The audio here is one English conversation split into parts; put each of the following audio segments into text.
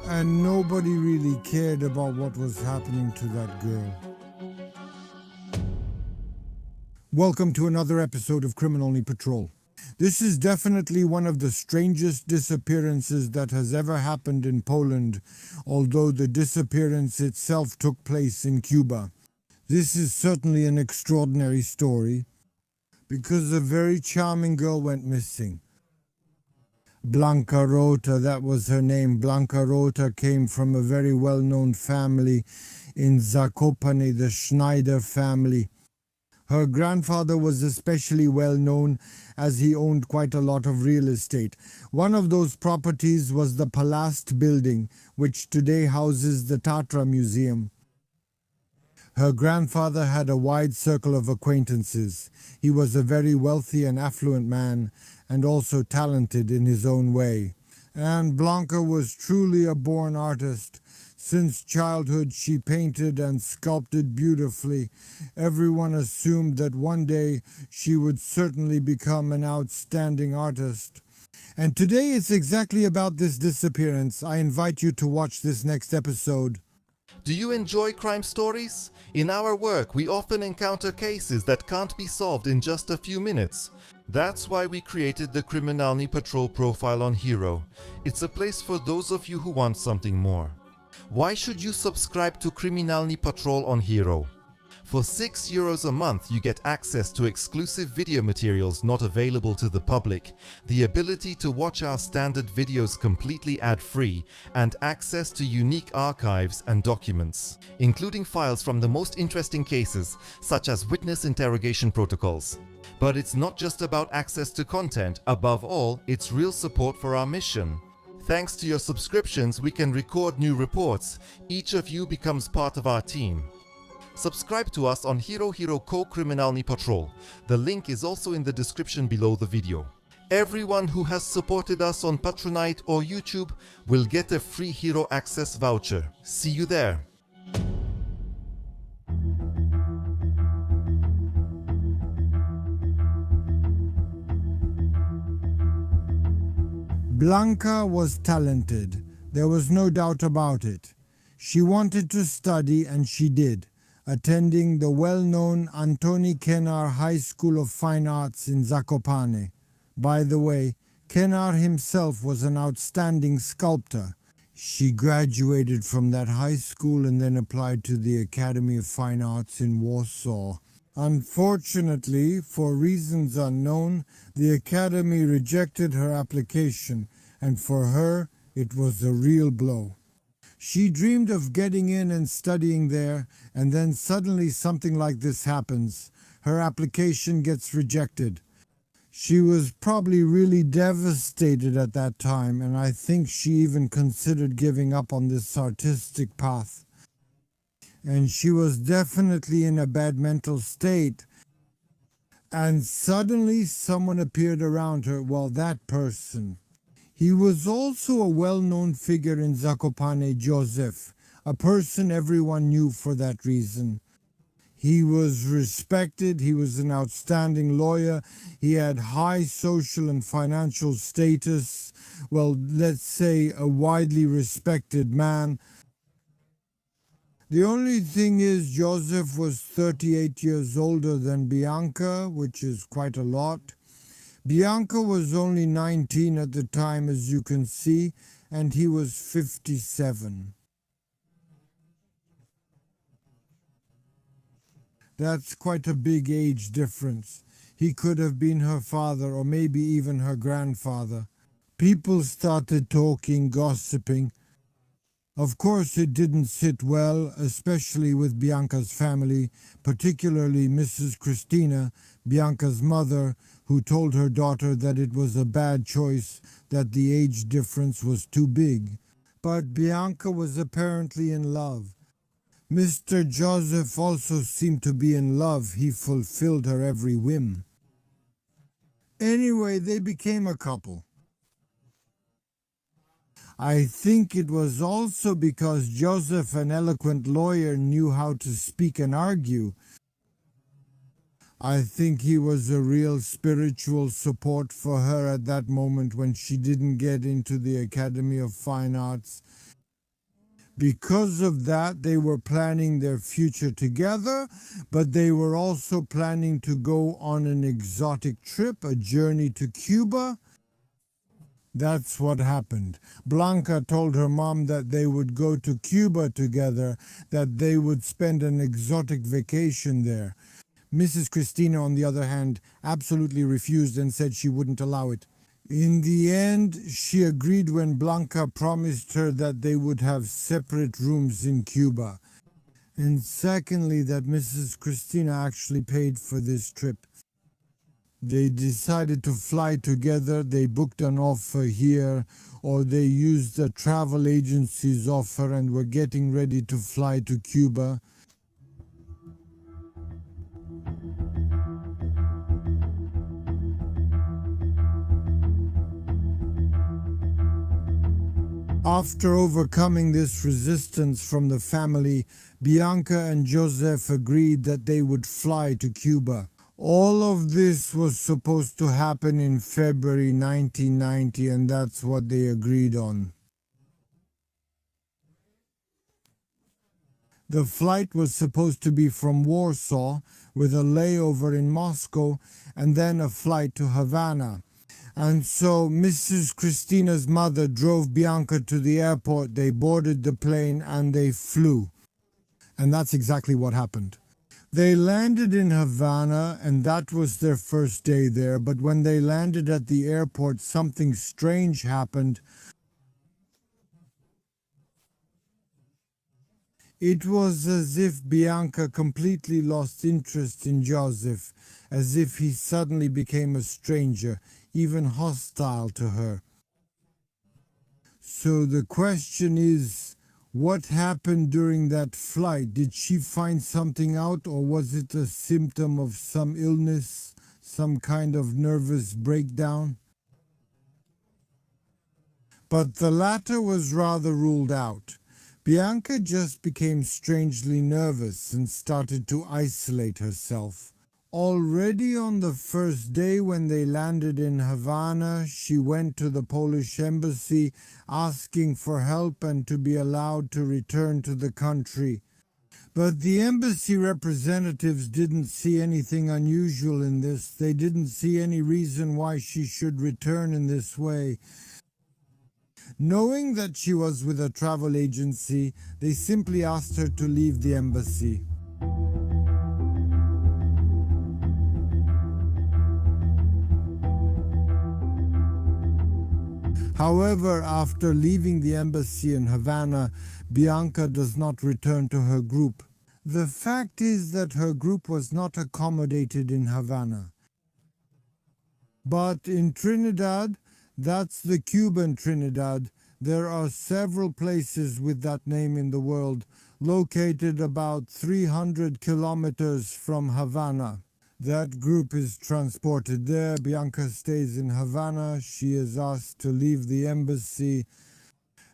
and nobody really cared about what was happening to that girl. Welcome to another episode of Criminally Patrol. This is definitely one of the strangest disappearances that has ever happened in Poland, although the disappearance itself took place in Cuba. This is certainly an extraordinary story, because a very charming girl went missing. Blanka Rota, that was her name. Blanka Rota came from a very well-known family in Zakopane, the Schneider family. Her grandfather was especially well known as he owned quite a lot of real estate. One of those properties was the Palast building, which today houses the Tatra Museum. Her grandfather had a wide circle of acquaintances. He was a very wealthy and affluent man, and also talented in his own way. And Blanka was truly a born artist. Since childhood she painted and sculpted beautifully. Everyone assumed that one day she would certainly become an outstanding artist. And today it's exactly about this disappearance. I invite you to watch this next episode. Do you enjoy crime stories? In our work, we often encounter cases that can't be solved in just a few minutes. That's why we created the Criminalny Patrol profile on Hero. It's a place for those of you who want something more. Why should you subscribe to Criminalny Patrol on Hero? For €6 a month, you get access to exclusive video materials not available to the public, the ability to watch our standard videos completely ad-free, and access to unique archives and documents, including files from the most interesting cases, such as witness interrogation protocols. But it's not just about access to content. Above all, it's real support for our mission. Thanks to your subscriptions, we can record new reports. Each of you becomes part of our team. Subscribe to us on Hero Criminalny Patrol. The link is also in the description below the video. Everyone who has supported us on Patronite or YouTube will get a free Hero Access voucher. See you there. Blanka was talented. There was no doubt about it. She wanted to study, and she did, attending the well-known Antoni Kenar High School of Fine Arts in Zakopane. By the way, Kenar himself was an outstanding sculptor. She graduated from that high school and then applied to the Academy of Fine Arts in Warsaw. Unfortunately, for reasons unknown, the Academy rejected her application, and for her, it was a real blow. She dreamed of getting in and studying there, and then suddenly something like this happens. Her application gets rejected. She was probably really devastated at that time, and I think she even considered giving up on this artistic path. And she was definitely in a bad mental state. And suddenly someone appeared around her. Well, that person. He was also a well-known figure in Zakopane, Joseph, a person everyone knew for that reason. He was respected, he was an outstanding lawyer, he had high social and financial status, well, let's say a widely respected man. The only thing is Joseph was 38 years older than Bianca, which is quite a lot. Bianca was only 19 at the time, as you can see, and he was 57. That's quite a big age difference. He could have been her father or maybe even her grandfather. People started talking, gossiping. Of course, it didn't sit well, especially with Bianca's family, particularly Mrs. Christina, Bianca's mother, who told her daughter that it was a bad choice, that the age difference was too big. But Bianca was apparently in love. Mr. Joseph also seemed to be in love. He fulfilled her every whim. Anyway, they became a couple. I think it was also because Joseph, an eloquent lawyer, knew how to speak and argue. I think he was a real spiritual support for her at that moment when she didn't get into the Academy of Fine Arts. Because of that, they were planning their future together, but they were also planning to go on an exotic trip, a journey to Cuba. That's what happened. Blanca told her mom that they would go to Cuba together, that they would spend an exotic vacation there. Mrs. Christina, on the other hand, absolutely refused and said she wouldn't allow it. In the end, she agreed when Blanca promised her that they would have separate rooms in Cuba. And secondly, that Mrs. Christina actually paid for this trip. They decided to fly together, they booked an offer here, or they used a travel agency's offer and were getting ready to fly to Cuba. After overcoming this resistance from the family, Bianca and Joseph agreed that they would fly to Cuba. All of this was supposed to happen in February 1990, and that's what they agreed on. The flight was supposed to be from Warsaw, with a layover in Moscow, and then a flight to Havana. And so Mrs. Christina's mother drove Bianca to the airport, they boarded the plane, and they flew. And that's exactly what happened. They landed in Havana, and that was their first day there, but when they landed at the airport, something strange happened. It was as if Bianca completely lost interest in Joseph, as if he suddenly became a stranger, even hostile to her. So the question is, what happened during that flight? Did she find something out, or was it a symptom of some illness, some kind of nervous breakdown? But the latter was rather ruled out. Bianca just became strangely nervous and started to isolate herself. Already on the first day when they landed in Havana, she went to the Polish embassy asking for help and to be allowed to return to the country. But the embassy representatives didn't see anything unusual in this. They didn't see any reason why she should return in this way. Knowing that she was with a travel agency, they simply asked her to leave the embassy. However, after leaving the embassy in Havana, Bianca does not return to her group. The fact is that her group was not accommodated in Havana. But in Trinidad, that's the Cuban Trinidad, there are several places with that name in the world, located about 300 kilometers from Havana. That group is transported there. Bianca stays in Havana. She is asked to leave the embassy,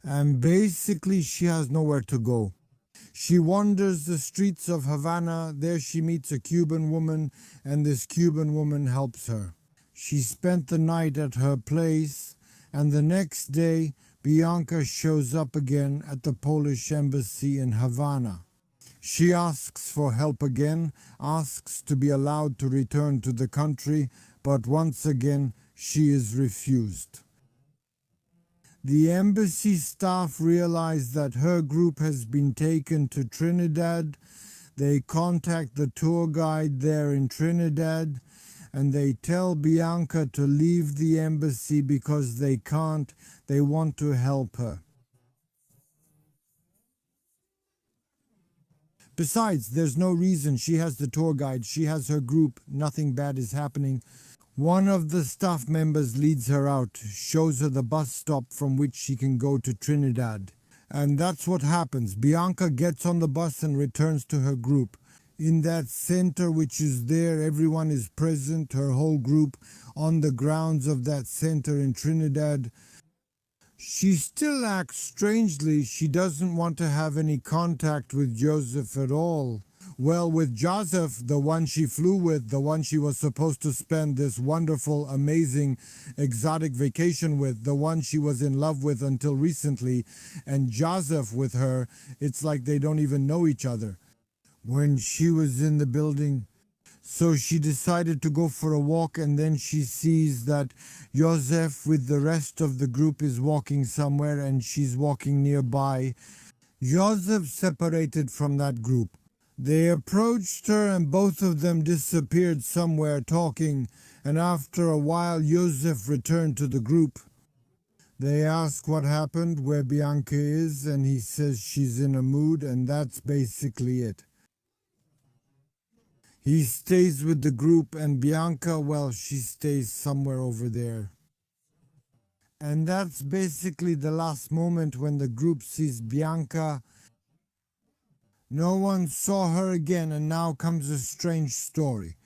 and basically she has nowhere to go. She wanders the streets of Havana. There she meets a Cuban woman, and this Cuban woman helps her. She spent the night at her place, and the next day Bianca shows up again at the Polish embassy in Havana. She asks for help again, asks to be allowed to return to the country, but once again she is refused. The embassy staff realize that her group has been taken to Trinidad. They contact the tour guide there in Trinidad, and they tell Bianca to leave the embassy because they can't. They want to help her. Besides, there's no reason. She has the tour guide, she has her group, nothing bad is happening. One of the staff members leads her out, shows her the bus stop from which she can go to Trinidad. And that's what happens. Bianca gets on the bus and returns to her group. In that center which is there, everyone is present, her whole group, on the grounds of that center in Trinidad. She still acts strangely. She doesn't want to have any contact with Joseph at all. Well, with Joseph, the one she flew with, the one she was supposed to spend this wonderful, amazing, exotic vacation with, the one she was in love with until recently, and Joseph with her, it's like they don't even know each other. When she was in the building, so she decided to go for a walk, and then she sees that Joseph with the rest of the group is walking somewhere and she's walking nearby. Joseph separated from that group. They approached her and both of them disappeared somewhere talking, and after a while Joseph returned to the group. They ask what happened, where Bianca is, and he says she's in a mood, and that's basically it. He stays with the group, and Bianca, well, she stays somewhere over there. And that's basically the last moment when the group sees Bianca. No one saw her again, and now comes a strange story.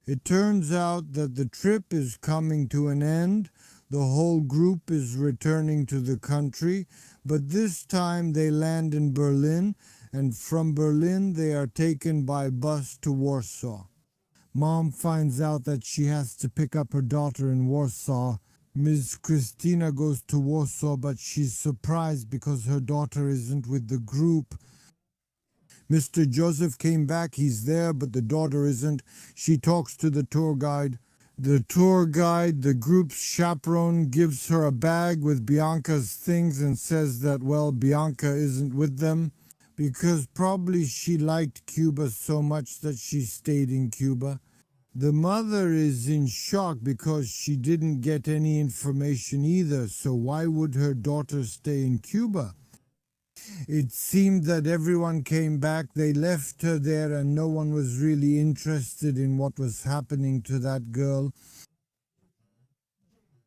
It turns out that the trip is coming to an end. The whole group is returning to the country, but this time they land in Berlin, and from Berlin they are taken by bus to Warsaw. Mom finds out that she has to pick up her daughter in Warsaw. Ms. Christina goes to Warsaw, but she's surprised because her daughter isn't with the group. Mr. Joseph came back, he's there, but the daughter isn't. She talks to the tour guide. The tour guide, the group's chaperone, gives her a bag with Bianca's things and says that, well, Bianca isn't with them because probably she liked Cuba so much that she stayed in Cuba. The mother is in shock because she didn't get any information either, so why would her daughter stay in Cuba? It seemed that everyone came back, they left her there, and no one was really interested in what was happening to that girl.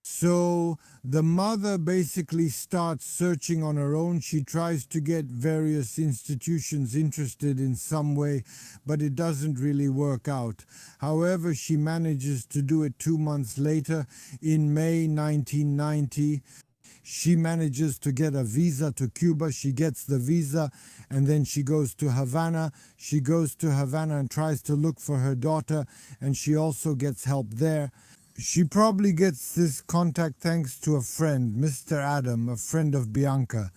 So the mother basically starts searching on her own. She tries to get various institutions interested in some way, but it doesn't really work out. However, she manages to do it 2 months later, in May 1990. She manages to get a visa to Cuba. She gets the visa and then she goes to Havana. She goes to Havana and tries to look for her daughter, and she also gets help there. She probably gets this contact thanks to a friend, Mr. Adam, a friend of Bianca.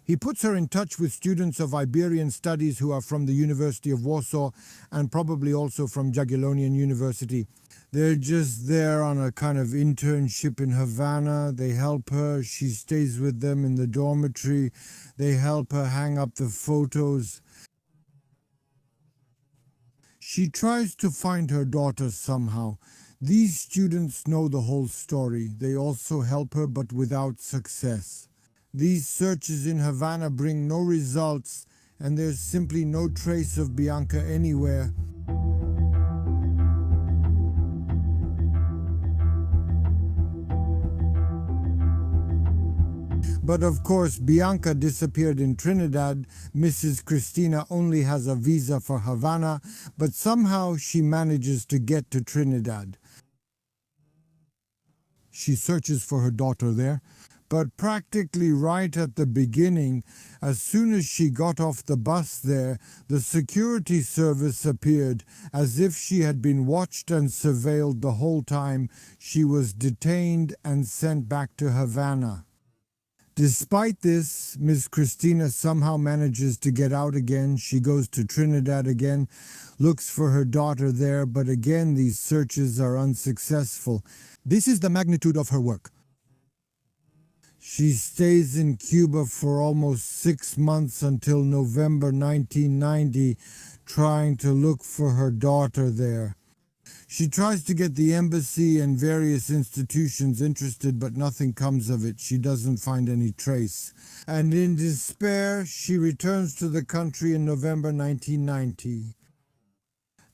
He puts her in touch with students of Iberian studies who are from the University of Warsaw and probably also from Jagiellonian University. They're just there on a kind of internship in Havana. They help her. She stays with them in the dormitory. They help her hang up the photos. She tries to find her daughter somehow. These students know the whole story. They also help her, but without success. These searches in Havana bring no results, and there's simply no trace of Bianca anywhere. But of course, Bianca disappeared in Trinidad. Mrs. Christina only has a visa for Havana, but somehow she manages to get to Trinidad. She searches for her daughter there, but practically right at the beginning, as soon as she got off the bus there, the security service appeared, as if she had been watched and surveilled the whole time. She was detained and sent back to Havana. Despite this, Miss Christina somehow manages to get out again. She goes to Trinidad again, looks for her daughter there, but again these searches are unsuccessful. This is the magnitude of her work. She stays in Cuba for almost 6 months until November 1990, trying to look for her daughter there. She tries to get the embassy and various institutions interested, but nothing comes of it. She doesn't find any trace. And in despair, she returns to the country in November 1990.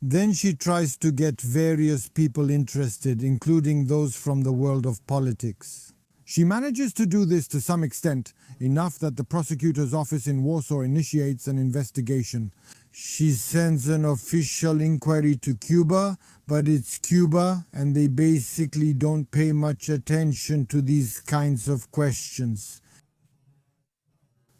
Then she tries to get various people interested, including those from the world of politics. She manages to do this to some extent, enough that the prosecutor's office in Warsaw initiates an investigation. She sends an official inquiry to Cuba, but it's Cuba, and they basically don't pay much attention to these kinds of questions.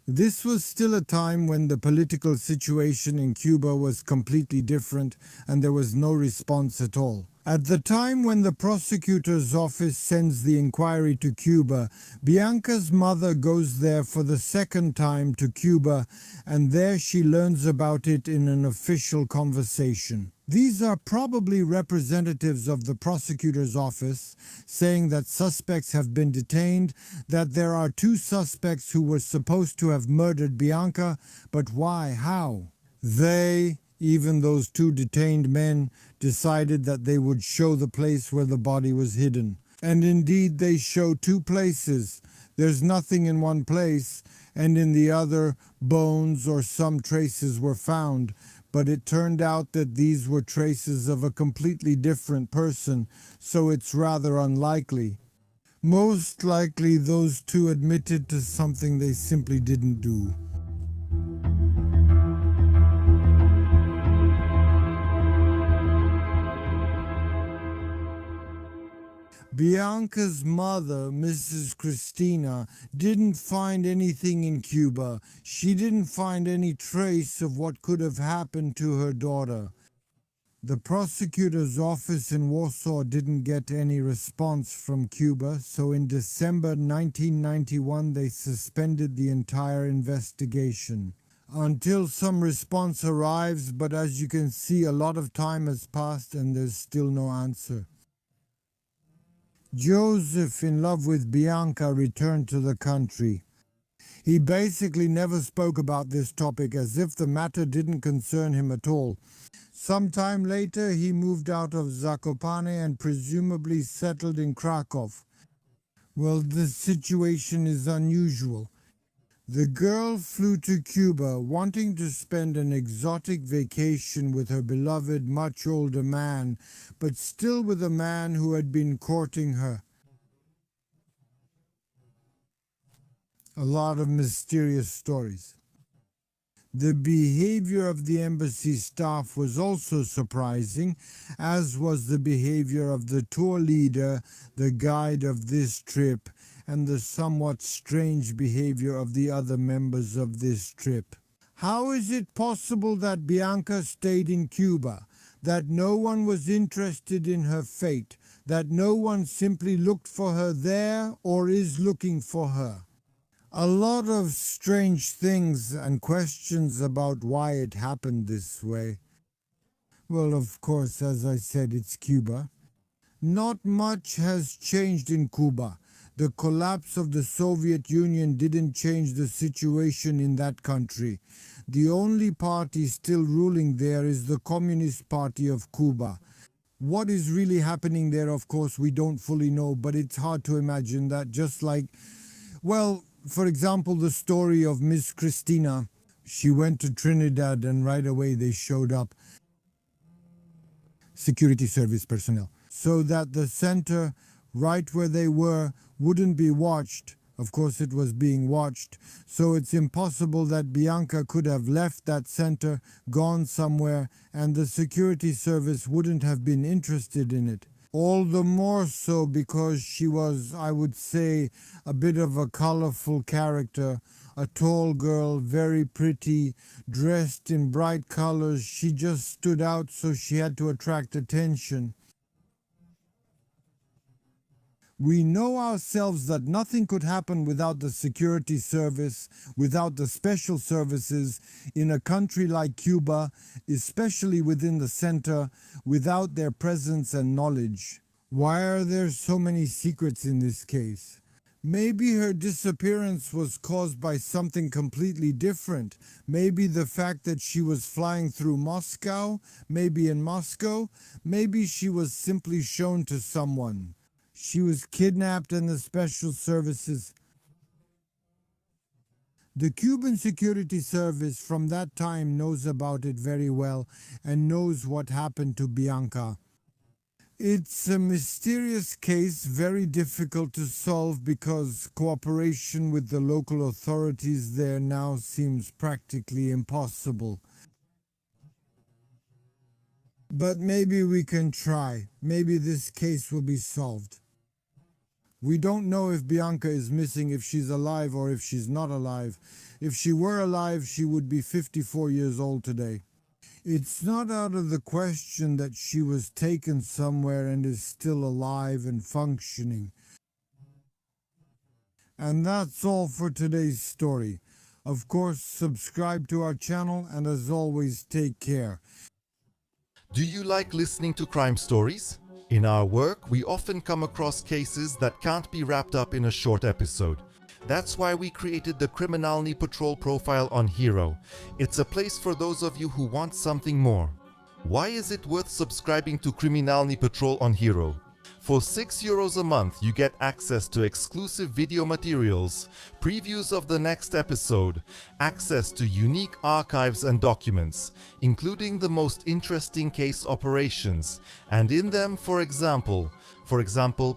This was still a time when the political situation in Cuba was completely different and there was no response at all. At the time when the prosecutor's office sends the inquiry to Cuba, Bianca's mother goes there for the second time to Cuba, and there she learns about it in an official conversation. These are probably representatives of the prosecutor's office saying that suspects have been detained, that there are two suspects who were supposed to have murdered Bianca, but why? How? They, even those two detained men, decided that they would show the place where the body was hidden. And indeed they show two places. There's nothing in one place, and in the other bones or some traces were found. But it turned out that these were traces of a completely different person, so it's rather unlikely. Most likely those two admitted to something they simply didn't do. Bianca's mother, Mrs. Christina, didn't find anything in Cuba. She didn't find any trace of what could have happened to her daughter. The prosecutor's office in Warsaw didn't get any response from Cuba, so in December 1991 they suspended the entire investigation until some response arrives, but as you can see, a lot of time has passed and there's still no answer. Joseph, in love with Bianca, returned to the country. He basically never spoke about this topic, as if the matter didn't concern him at all. Sometime later he moved out of Zakopane and presumably settled in Krakow. Well, the situation is unusual. The girl flew to Cuba wanting to spend an exotic vacation with her beloved, much older man, but still with a man who had been courting her. A lot of mysterious stories. The behavior of the embassy staff was also surprising, as was the behavior of the tour leader, the guide of this trip, and the somewhat strange behavior of the other members of this trip. How is it possible that Bianca stayed in Cuba, that no one was interested in her fate, that no one simply looked for her there or is looking for her? A lot of strange things and questions about why it happened this way. Well, of course, as I said, it's Cuba. Not much has changed in Cuba. The collapse of the Soviet Union didn't change the situation in that country. The only party still ruling there is the Communist Party of Cuba. What is really happening there, of course, we don't fully know, but it's hard to imagine that, just like, well, for example, the story of Miss Christina. She went to Trinidad and right away they showed up security service personnel, so that the center, right where they were, wouldn't be watched. Of course it was being watched, so it's impossible that Bianca could have left that center, gone somewhere, and the security service wouldn't have been interested in it. All the more so because she was, I would say, a bit of a colorful character, a tall girl, very pretty, dressed in bright colors. She just stood out, so she had to attract attention. We know ourselves that nothing could happen without the security service, without the special services in a country like Cuba, especially within the center, without their presence and knowledge. Why are there so many secrets in this case? Maybe her disappearance was caused by something completely different. Maybe the fact that she was flying through Moscow, maybe in Moscow, maybe she was simply shown to someone. She was kidnapped and the special services. The Cuban Security Service from that time knows about it very well and knows what happened to Bianca. It's a mysterious case, very difficult to solve because cooperation with the local authorities there now seems practically impossible. But maybe we can try. Maybe this case will be solved. We don't know if Bianca is missing, if she's alive or if she's not alive. If she were alive, she would be 54 years old today. It's not out of the question that she was taken somewhere and is still alive and functioning. And that's all for today's story. Of course, subscribe to our channel and as always, take care. Do you like listening to crime stories? In our work, we often come across cases that can't be wrapped up in a short episode. That's why we created the Criminalny Patrol profile on Hero. It's a place for those of you who want something more. Why is it worth subscribing to Criminalny Patrol on Hero? For €6 a month, you get access to exclusive video materials, previews of the next episode, access to unique archives and documents, including the most interesting case operations, and in them, for example,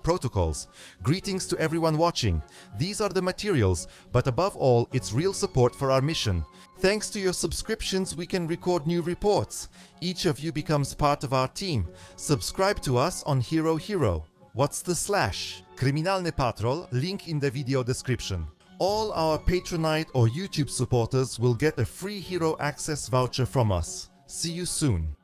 protocols. Greetings to everyone watching. These are the materials, but above all, it's real support for our mission. Thanks to your subscriptions, we can record new reports. Each of you becomes part of our team. Subscribe to us on Hero. What's the slash? Criminalny Patrol, link in the video description. All our Patreonite or YouTube supporters will get a free Hero Access voucher from us. See you soon.